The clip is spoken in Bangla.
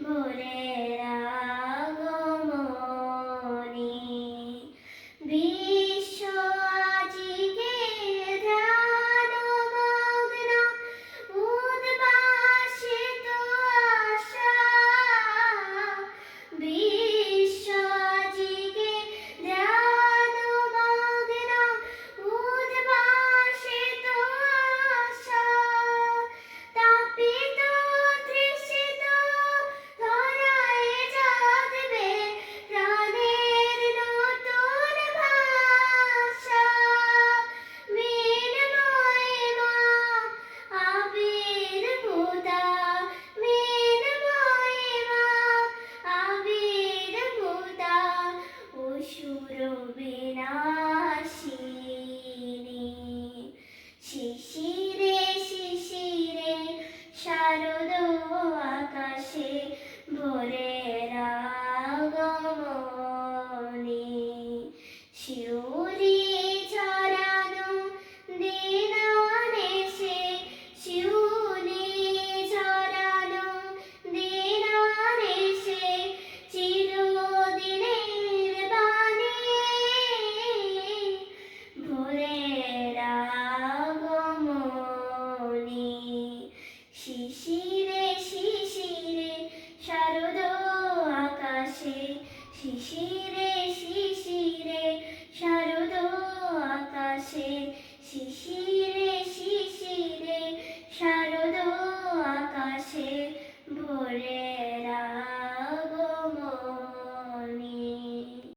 ভোরের আগমনী। বিশ্ব আজিকে ধ্যানমগ্ন, উদ্ভাসিত আশা। বিশ্ব আজিকে ধ্যানমগ্ন, উদ্ভাসিত আশা। তাপিত তৃষিত ধরায় জাগবে প্রাণের নতুন ভাষা। মৃন্ময়ীমা আবির্ভূতা, মৃন্ময়ীমা আবির্ভূতা, অসুর বিনাশিনী। শিশিরে শিশিরে শারদ আকাশে ভোরের আগমনী। শিউলি ছড়ানো দিন আনেছে, শিউলি ছড়ানো দিন আনেছে, চিরদিনের বাণী। ভোরের আগমনী। শিশিরে শিশিরে শারদ আকাশে, শিশিরে শিশিরে শারদ আকাশে, শিশিরে